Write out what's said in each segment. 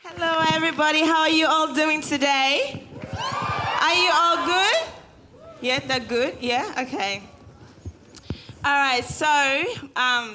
Hello, everybody. How are you all doing today? Are you all good? Yeah, they're good. Yeah, okay. All right. So,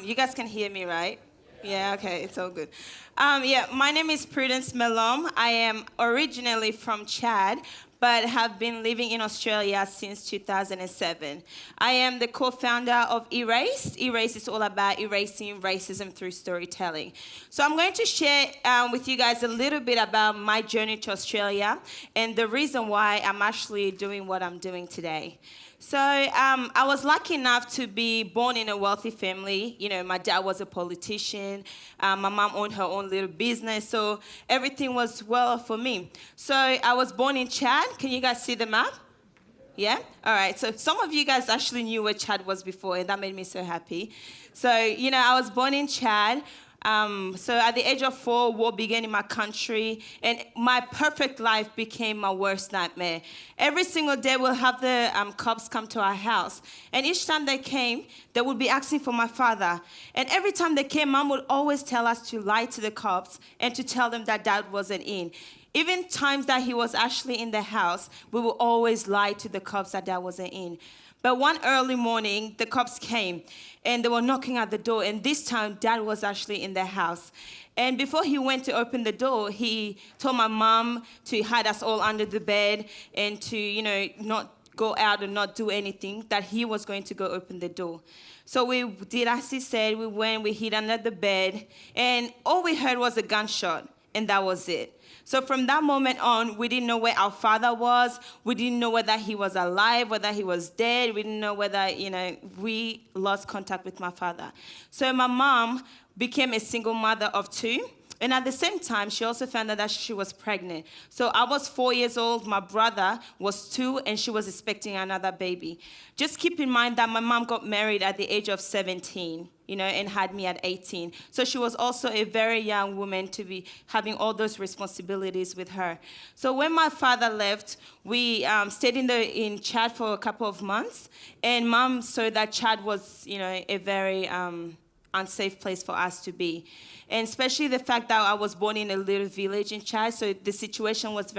you guys can hear me, right? Yeah. Okay. It's all good. Yeah. My name is Prudence Melom. I am originally from Chad, but have been living in Australia since 2007. I am the co-founder of Erase. Erase is all about erasing racism through storytelling. So I'm going to share with you guys a little bit about my journey to Australia and the reason why I'm actually doing what I'm doing today. So I was lucky enough to be born in a wealthy family. You know, my dad was a politician. My mom owned her own little business. So everything was well for me. So I was born in Chad. Can you guys see the map? Yeah? All right. So some of you guys actually knew where Chad was before, and that made me so happy. So, you know, I was born in Chad. So at the age of 4, war began in my country, and my perfect life became my worst nightmare. Every single day we'll have the cops come to our house, and each time they came, they would be asking for my father. And every time they came, Mom would always tell us to lie to the cops and to tell them that Dad wasn't in. Even times that he was actually in the house, we would always lie to the cops that Dad wasn't in. But one early morning, the cops came, and they were knocking at the door, and this time, Dad was actually in the house. And before he went to open the door, he told my mom to hide us all under the bed and to, you know, not go out and not do anything, that he was going to go open the door. So we did as he said. We went, we hid under the bed, and all we heard was a gunshot, and that was it. So from that moment on, we didn't know where our father was. We didn't know whether he was alive, whether he was dead. We didn't know whether, you know, we lost contact with my father. So my mom became a single mother of 2. And at the same time, she also found out that she was pregnant. So I was 4 years old, my brother was 2, and she was expecting another baby. Just keep in mind that my mom got married at the age of 17, you know, and had me at 18. So she was also a very young woman to be having all those responsibilities with her. So when my father left, we stayed in Chad for a couple of months, and Mom saw that Chad was, you know, a very unsafe place for us to be. And especially the fact that I was born in a little village in Chad, so the situation was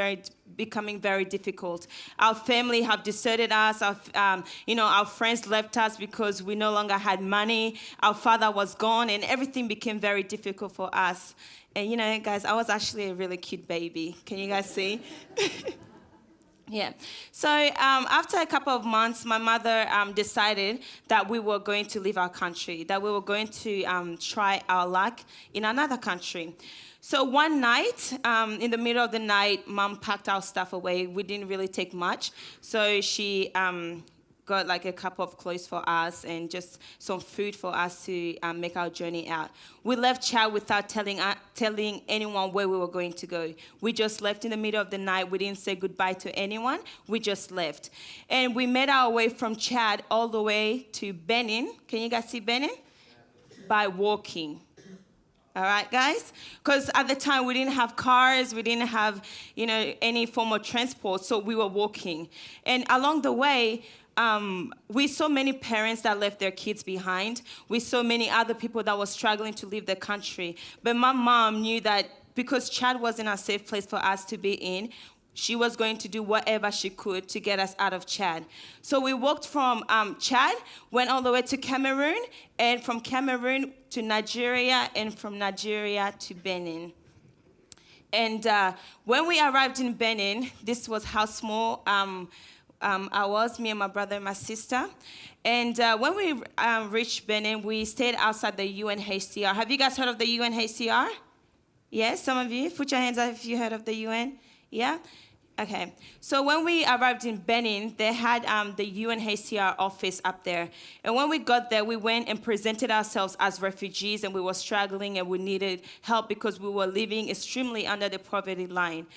becoming very difficult. Our family have deserted us. Our friends left us because we no longer had money. Our father was gone, and everything became very difficult for us. And you know, guys, I was actually a really cute baby. Can you guys see? Yeah. So after a couple of months, my mother decided that we were going to leave our country, that we were going to try our luck in another country. So one night, in the middle of the night, Mom packed our stuff away. We didn't really take much. So she got like a couple of clothes for us and just some food for us to make our journey out. We left Chad without telling anyone where we were going to go. We just left in the middle of the night. We didn't say goodbye to anyone. We just left. And we made our way from Chad all the way to Benin. Can you guys see Benin? By walking. All right, guys? Because at the time, we didn't have cars. We didn't have, you know, any form of transport. So we were walking. And along the way, we saw many parents that left their kids behind. We saw many other people that were struggling to leave the country. But my mom knew that because Chad wasn't a safe place for us to be in, she was going to do whatever she could to get us out of Chad. So we walked from Chad, went all the way to Cameroon, and from Cameroon to Nigeria, and from Nigeria to Benin. And when we arrived in Benin, this was how small I was, me and my brother and my sister. And when we reached Benin, we stayed outside the UNHCR. Have you guys heard of the UNHCR? Yes, some of you? Put your hands up if you heard of the UN. Yeah? Okay. So when we arrived in Benin, they had the UNHCR office up there. And when we got there, we went and presented ourselves as refugees, and we were struggling and we needed help because we were living extremely under the poverty line.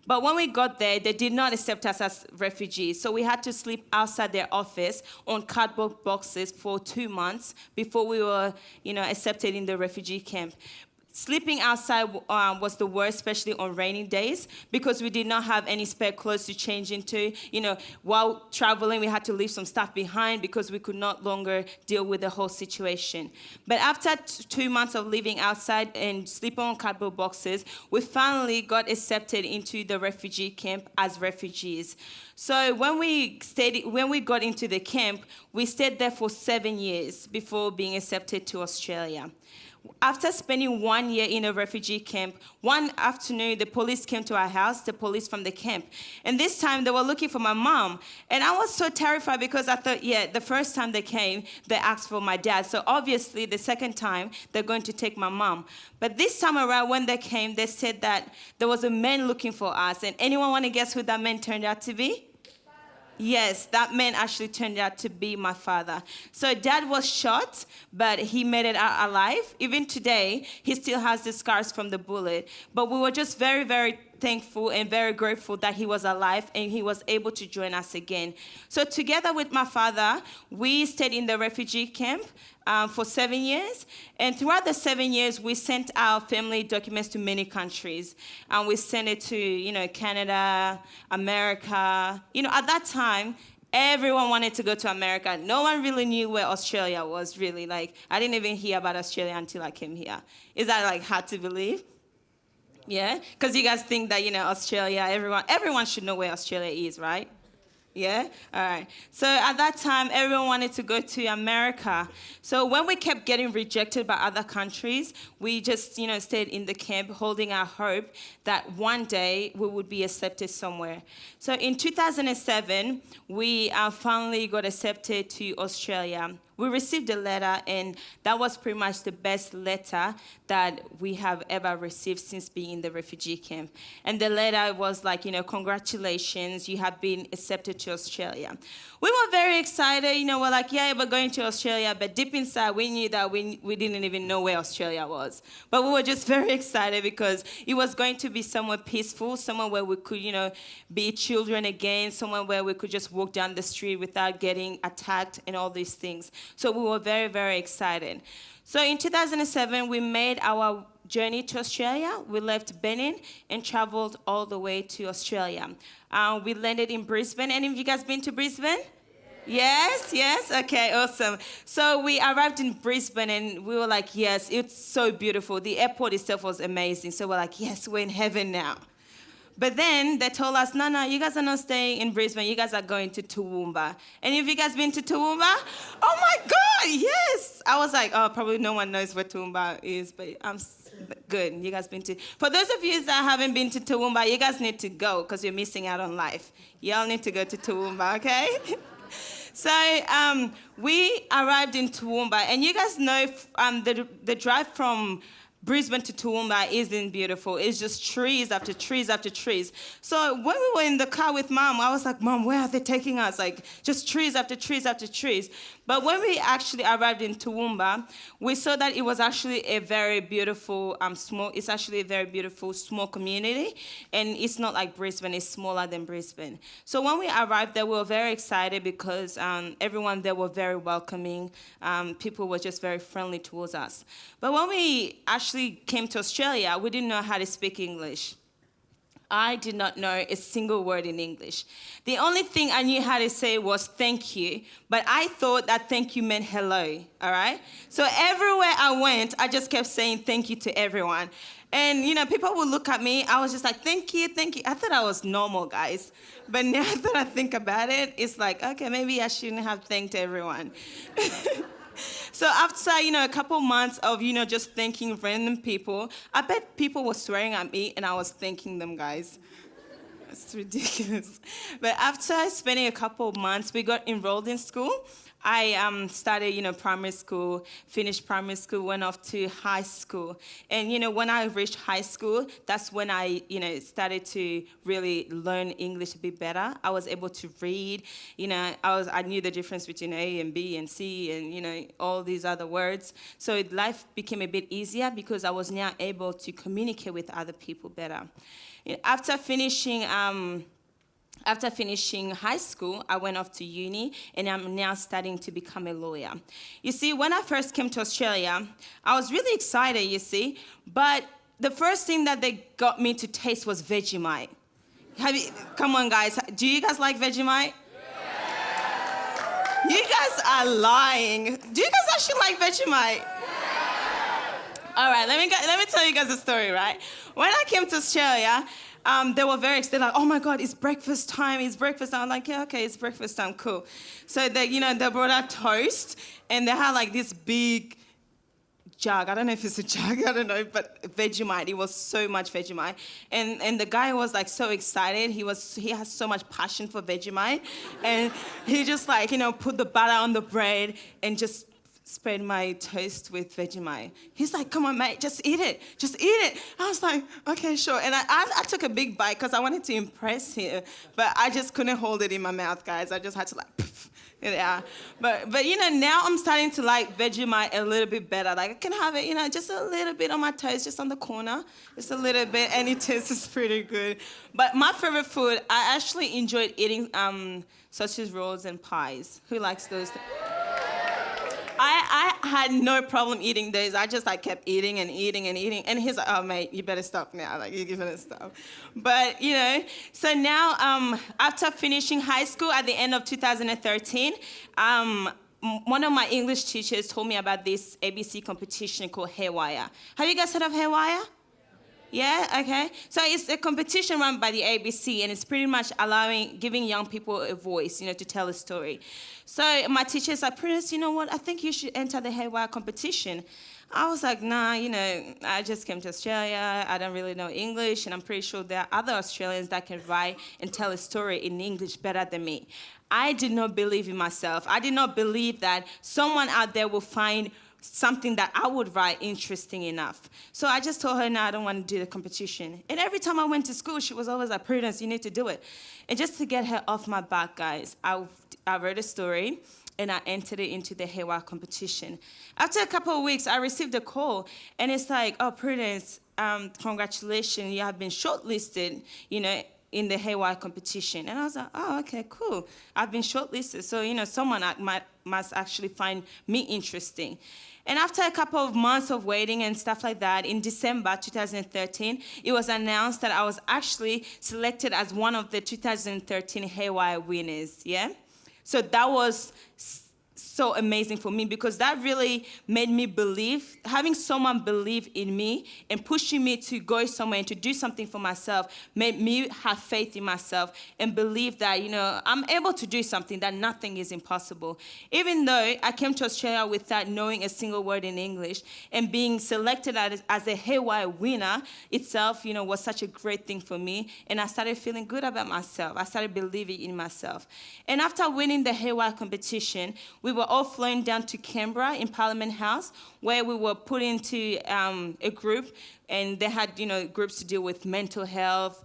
But when we got there, they did not accept us as refugees. So we had to sleep outside their office on cardboard boxes for 2 months before we were, you know, accepted in the refugee camp. Sleeping outside was the worst, especially on rainy days, because we did not have any spare clothes to change into. While traveling, we had to leave some stuff behind because we could not longer deal with the whole situation. But after 2 months of living outside and sleeping on cardboard boxes, we finally got accepted into the refugee camp as refugees. So when we got into the camp, we stayed there for 7 years before being accepted to Australia. After spending 1 year in a refugee camp, one afternoon, the police came to our house, the police from the camp. And this time, they were looking for my mom. And I was so terrified because I thought, the first time they came, they asked for my dad. So obviously, the second time, they're going to take my mom. But this time around, when they came, they said that there was a man looking for us. And anyone want to guess who that man turned out to be? Yes, that man actually turned out to be my father. So dad was shot, but he made it out alive. Even today, he still has the scars from the bullet. But we were just very, very thankful and very grateful that he was alive and he was able to join us again. So together with my father, we stayed in the refugee camp for 7 years. And throughout the 7 years, we sent our family documents to many countries. And we sent it to, Canada, America. At that time, everyone wanted to go to America. No one really knew where Australia was, really. Like, I didn't even hear about Australia until I came here. Is that, hard to believe? Yeah? Because you guys think that, Australia, everyone should know where Australia is, right? Yeah? All right. So at that time, everyone wanted to go to America. So when we kept getting rejected by other countries, we just, stayed in the camp holding our hope that one day we would be accepted somewhere. So in 2007, we finally got accepted to Australia. We received a letter, and that was pretty much the best letter that we have ever received since being in the refugee camp. And the letter was like, congratulations, you have been accepted to Australia. We were very excited, we're like, yeah, we're going to Australia, but deep inside, we knew that we didn't even know where Australia was. But we were just very excited because it was going to be somewhere peaceful, somewhere where we could, be children again, somewhere where we could just walk down the street without getting attacked and all these things. So we were very, very excited. So in 2007, we made our journey to Australia. We left Benin and traveled all the way to Australia. We landed in Brisbane. Any of you guys been to Brisbane? Yes? Okay, awesome. So we arrived in Brisbane and we were like, yes, it's so beautiful. The airport itself was amazing. So we're like, yes, we're in heaven now. But then they told us, no, you guys are not staying in Brisbane. You guys are going to Toowoomba. Any of you guys been to Toowoomba? Oh my God, yes. I was like, probably no one knows where Toowoomba is, but I'm good. You guys been to. For those of you that haven't been to Toowoomba, you guys need to go because you're missing out on life. Y'all need to go to Toowoomba, okay? So we arrived in Toowoomba, and you guys know the drive from Brisbane to Toowoomba isn't beautiful. It's just trees after trees after trees. So when we were in the car with Mom, I was like, Mom, where are they taking us? Like, just trees after trees after trees. But when we actually arrived in Toowoomba, we saw that it was actually a very beautiful, it's actually a very beautiful small community. And it's not like Brisbane, it's smaller than Brisbane. So when we arrived there, we were very excited because everyone there were very welcoming. People were just very friendly towards us. But when we actually came to Australia, we didn't know how to speak English. I did not know a single word in English. The only thing I knew how to say was thank you, but I thought that thank you meant hello, all right? So everywhere I went, I just kept saying thank you to everyone. And, people would look at me. I was just like, thank you, thank you. I thought I was normal, guys. But now that I think about it, it's like, okay, maybe I shouldn't have thanked everyone. So after, a couple months of, just thanking random people, I bet people were swearing at me and I was thanking them, guys. It's ridiculous. But after spending a couple of months, we got enrolled in school. I started, primary school, finished primary school, went off to high school. And, when I reached high school, that's when I, started to really learn English a bit better. I was able to read, I knew the difference between A and B and C and, all these other words. So life became a bit easier because I was now able to communicate with other people better. After finishing After finishing high school, I went off to uni, and I'm now studying to become a lawyer. You see, when I first came to Australia, I was really excited, you see, but the first thing that they got me to taste was Vegemite. Come on, guys. Do you guys like Vegemite? Yeah. You guys are lying. Do you guys actually like Vegemite? Yeah. All right, let me tell you guys a story, right? When I came to Australia, they were very excited, like, oh my God, it's breakfast time, it's breakfast time. I'm like, yeah, okay, it's breakfast time, cool. So they brought out toast, and they had like this big jug. I don't know if it's a jug, I don't know, but Vegemite. It was so much Vegemite. And the guy was like so excited. He has so much passion for Vegemite. And he just like, put the butter on the bread and just spread my toast with Vegemite. He's like, come on, mate, just eat it. Just eat it. I was like, okay, sure. And I took a big bite because I wanted to impress him, but I just couldn't hold it in my mouth, guys. I just had to like, yeah. But now I'm starting to like Vegemite a little bit better. Like I can have it, just a little bit on my toast, just on the corner, just a little bit, and it tastes pretty good. But my favorite food, I actually enjoyed eating sausage rolls and pies. Who likes those? I had no problem eating those. I just like kept eating and eating and eating. And he's like, oh, mate, you better stop now. Like, you're gonna stop. But, so now after finishing high school at the end of 2013, one of my English teachers told me about this ABC competition called Haywire. Have you guys heard of Haywire? Yeah, okay. So it's a competition run by the ABC, and it's pretty much giving young people a voice, to tell a story. So my teacher's like, Prudence, you know what? I think you should enter the Haywire competition. I was like, nah, I just came to Australia. I don't really know English, and I'm pretty sure there are other Australians that can write and tell a story in English better than me. I did not believe in myself. I did not believe that someone out there will find something that I would write interesting enough. So I just told her, no, I don't want to do the competition. And every time I went to school, she was always like, Prudence, you need to do it. And just to get her off my back, guys, I wrote a story and I entered it into the Haywire competition. After a couple of weeks, I received a call, and it's like, oh, Prudence, congratulations, you have been shortlisted, in the Haywire competition. And I was like, oh, okay, cool. I've been shortlisted, so, someone must actually find me interesting. And after a couple of months of waiting and stuff like that, in December 2013, it was announced that I was actually selected as one of the 2013 Haywire winners, yeah? So that was so amazing for me, because that really made me believe, having someone believe in me and pushing me to go somewhere and to do something for myself made me have faith in myself and believe that, I'm able to do something, that nothing is impossible. Even though I came to Australia without knowing a single word in English, and being selected as a Haywire winner itself, was such a great thing for me. And I started feeling good about myself. I started believing in myself. And after winning the Haywire competition, we were all flown down to Canberra in Parliament House, where we were put into a group, and they had, groups to deal with mental health,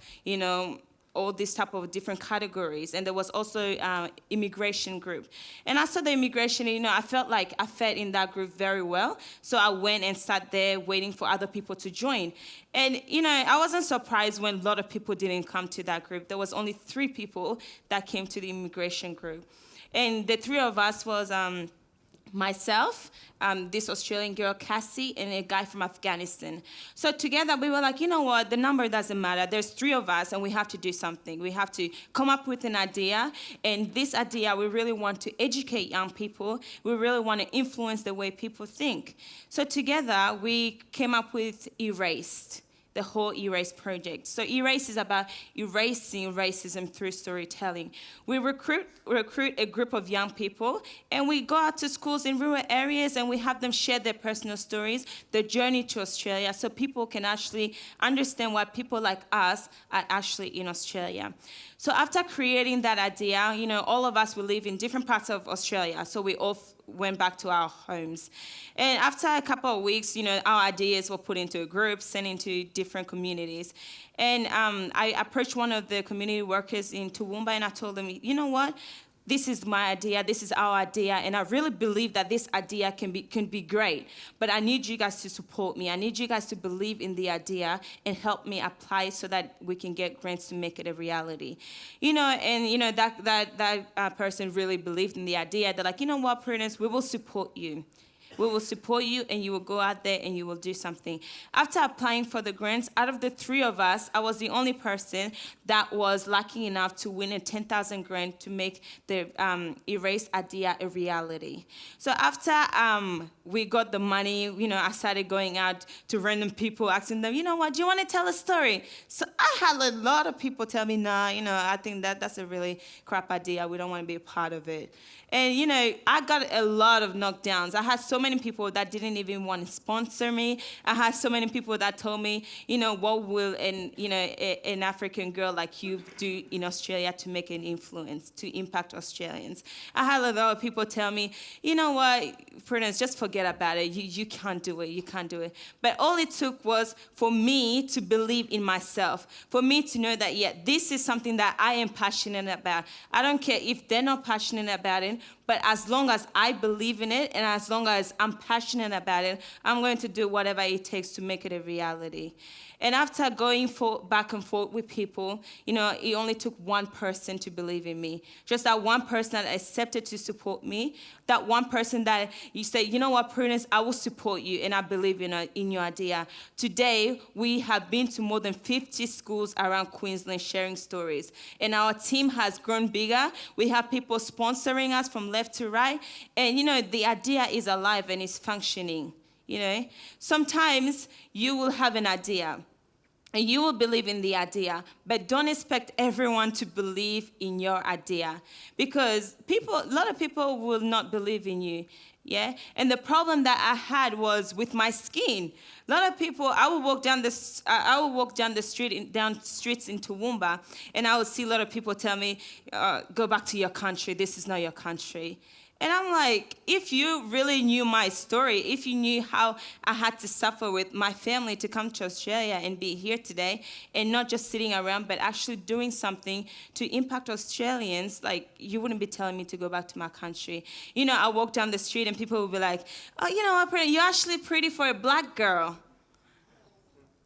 all these type of different categories. And there was also immigration group. And after the immigration, I felt like I fit in that group very well. So I went and sat there waiting for other people to join. And, I wasn't surprised when a lot of people didn't come to that group. There was only 3 people that came to the immigration group. And the 3 of us was myself, this Australian girl, Cassie, and a guy from Afghanistan. So together we were like, you know what, the number doesn't matter. There's 3 of us, and we have to do something. We have to come up with an idea. And this idea, we really want to educate young people. We really want to influence the way people think. So together we came up with Erased, the whole Erase project. So Erase is about erasing racism through storytelling. We recruit a group of young people, and we go out to schools in rural areas, and we have them share their personal stories, their journey to Australia, so people can actually understand why people like us are actually in Australia. So after creating that idea, all of us will live in different parts of Australia, so we all went back to our homes. And after a couple of weeks, our ideas were put into a group, sent into different communities. And I approached one of the community workers in Toowoomba, and I told them, you know what? this is my idea, this is our idea, and I really believe that this idea can be great. But I need you guys to support me. I need you guys to believe in the idea and help me apply so that we can get grants to make it a reality. And that person really believed in the idea. They're like, you know what, Prudence, we will support you. We will support you, and you will go out there and you will do something. After applying for the grants, out of the 3 of us, I was the only person that was lucky enough to win a 10,000 grant to make the Erase idea a reality. So after we got the money, I started going out to random people, asking them, you know what, do you want to tell a story? So I had a lot of people tell me, nah, I think that's a really crap idea. We don't want to be a part of it. And, I got a lot of knockdowns. I had so many people that didn't even want to sponsor me. I had so many people that told me, what will an African girl like you do in Australia to make an influence, to impact Australians? I had a lot of people tell me, you know what, Prudence, just forget about it. You can't do it. You can't do it. But all it took was for me to believe in myself, for me to know that, yeah, this is something that I am passionate about. I don't care if they're not passionate about it, but as long as I believe in it and as long as I'm passionate about it, I'm going to do whatever it takes to make it a reality. And after going back and forth with people, it only took one person to believe in me. Just that one person that accepted to support me, that one person that you say, you know what, Prudence, I will support you and I believe in your idea. Today, we have been to more than 50 schools around Queensland sharing stories. And our team has grown bigger. We have people sponsoring us from left to right. And, the idea is alive and is functioning. Sometimes you will have an idea and you will believe in the idea, but don't expect everyone to believe in your idea because a lot of people will not believe in you. Yeah, and the problem that I had was with my skin. A lot of people, I would walk down the streets in Toowoomba, and I would see a lot of people tell me, "Go back to your country. This is not your country." And I'm like, if you really knew my story, if you knew how I had to suffer with my family to come to Australia and be here today, and not just sitting around, but actually doing something to impact Australians, like, you wouldn't be telling me to go back to my country. I walk down the street and people would be like, oh, you know what, you're actually pretty for a black girl.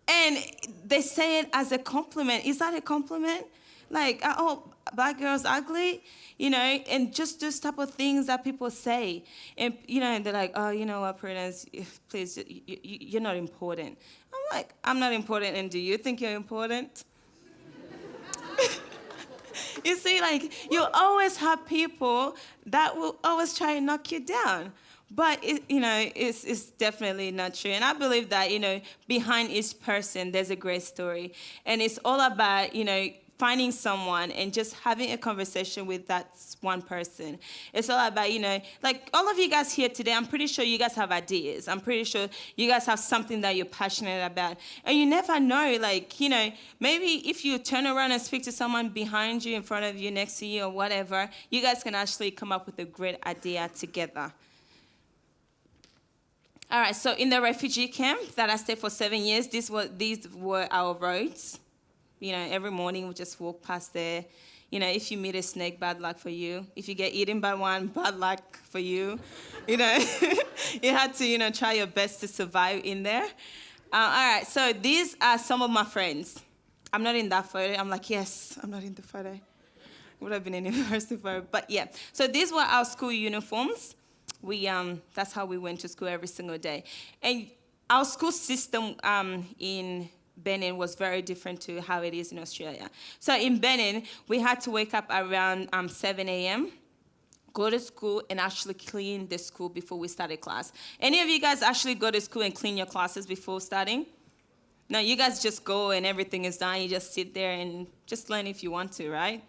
And they say it as a compliment. Is that a compliment? Like, oh, black girl's ugly? And just those type of things that people say. And, and they're like, oh, you know what, Prudence, please, you're not important. I'm like, I'm not important, and do you think you're important? You see, like, you always have people that will always try and knock you down. But, it's definitely not true. And I believe that, behind each person, there's a great story. And it's all about, finding someone and just having a conversation with that one person. It's all about, like all of you guys here today, I'm pretty sure you guys have ideas. I'm pretty sure you guys have something that you're passionate about. And you never know, like, maybe if you turn around and speak to someone behind you, in front of you, next to you, or whatever, you guys can actually come up with a great idea together. All right, so in the refugee camp that I stayed for 7 years, these were our roads. Every morning we just walk past there. If you meet a snake, bad luck for you. If you get eaten by one, bad luck for you. You had to, try your best to survive in there. All right, so these are some of my friends. I'm not in that photo. I'm like, yes, I'm not in the photo. Would have been in university photo, but yeah. So these were our school uniforms. That's how we went to school every single day. And our school system in Benin was very different to how it is in Australia. So in Benin, we had to wake up around 7 a.m., go to school, and actually clean the school before we started class. Any of you guys actually go to school and clean your classes before starting? No, you guys just go and everything is done. You just sit there and just learn if you want to, right?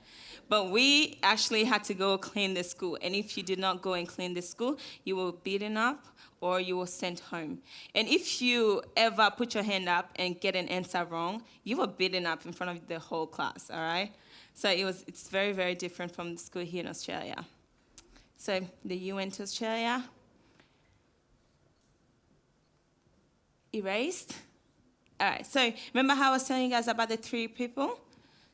But we actually had to go clean the school. And if you did not go and clean the school, you were beaten up or you were sent home. And if you ever put your hand up and get an answer wrong, you were beaten up in front of the whole class, all right? So it's very, very different from the school here in Australia. So you went to Australia, erased. All right, so remember how I was telling you guys about the 3 people?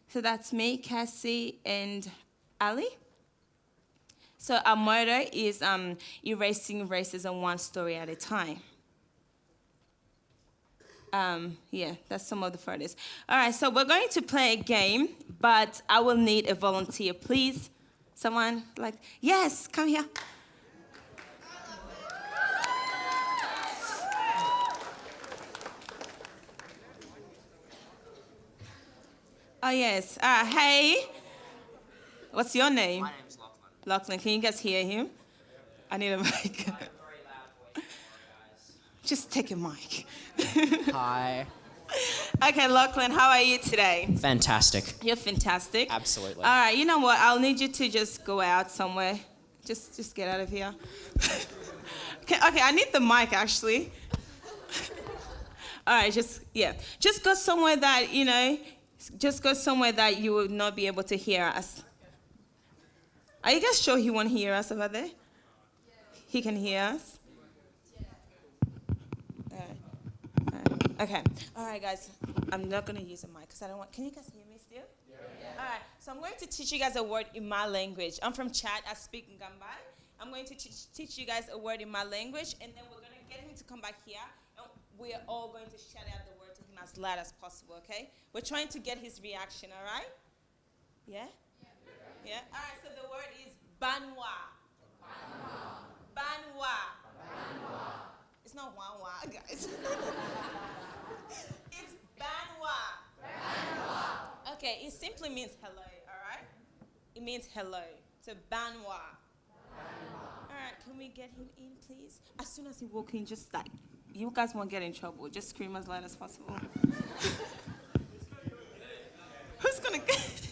So that's me, Cassie, and Ali. So our motto is erasing racism one story at a time. Yeah, that's some of the photos. All right, so we're going to play a game, but I will need a volunteer. Please, someone yes, come here. Oh, yes. Hey, what's your name? My name's Lachlan. Lachlan, can you guys hear him? I need a mic. I have a very loud voice for you guys. Just take a mic. Hi. Okay, Lachlan, how are you today? Fantastic. You're fantastic. Absolutely. All right, you know what? I'll need you to just go out somewhere. Just get out of here. Okay, I need the mic, actually. All right, just go somewhere that, just go somewhere that you will not be able to hear us. Are you guys sure he won't hear us over there? He can hear us? Okay. All right, guys. I'm not going to use a mic because I don't want... Can you guys hear me still? Yeah. All right. So I'm going to teach you guys a word in my language. I'm from Chad. I speak Ngamba. I'm going to teach you guys a word in my language, and then we're going to get him to come back here, and we're all going to shout out the word to him as loud as possible, okay? We're trying to get his reaction, all right? Yeah? Yeah? All right, so the word is banwa. Banwa. It's not wah-wah, guys. It's banwa. Okay, it simply means hello, all right? It means hello. So banwa. All right, can we get him in, please? As soon as he walks in, just you guys won't get in trouble. Just scream as loud as possible. Who's gonna get?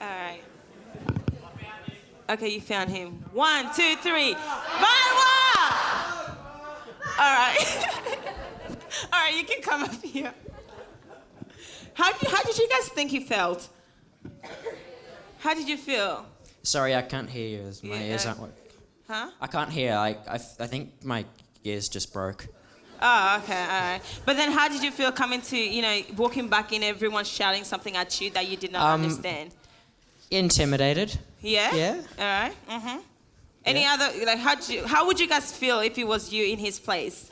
All right. Okay, you found him. 1, 2, 3. Banwa! All right. All right, you can come up here. How did you guys think he felt? How did you feel? Sorry, I can't hear you. My ears aren't working. Huh? I can't hear. I think my ears just broke. Oh, okay, all right. But then how did you feel coming to, walking back in, everyone shouting something at you that you did not understand? Intimidated. Yeah? Yeah. All right. Mm-hmm. Any other, how would you guys feel if it was you in his place?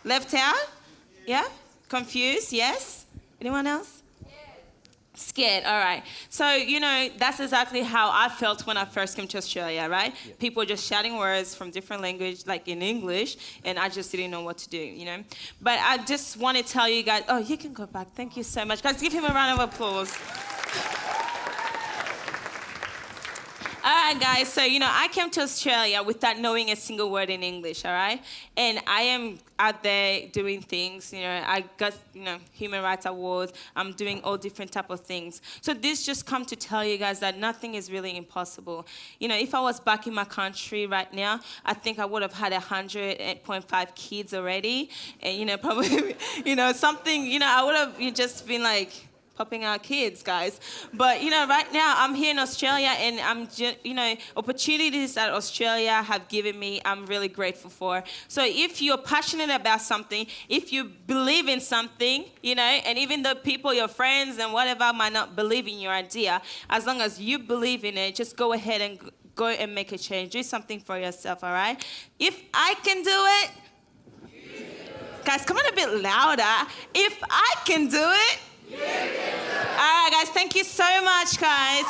Left out? Yeah? Confused? Yes? Anyone else? Scared, all right. So, that's exactly how I felt when I first came to Australia, right? Yeah. People just shouting words from different language, like in English, and I just didn't know what to do, But I just want to tell you guys, oh, you can go back. Thank you so much. Guys, give him a round of applause. All right, guys, so, I came to Australia without knowing a single word in English, all right? And I am out there doing things, I got, human rights awards. I'm doing all different type of things. So this just come to tell you guys that nothing is really impossible. If I was back in my country right now, I think I would have had 100.5 kids already. And, probably, something, I would have just been like, popping out kids, guys. But, right now I'm here in Australia, and I'm just, opportunities that Australia have given me, I'm really grateful for. So if you're passionate about something, if you believe in something, and even though people, your friends and whatever might not believe in your idea, as long as you believe in it, just go ahead and go and make a change. Do something for yourself, all right? If I can do it, guys, come on a bit louder. If I can do it, all right, guys, thank you so much, guys.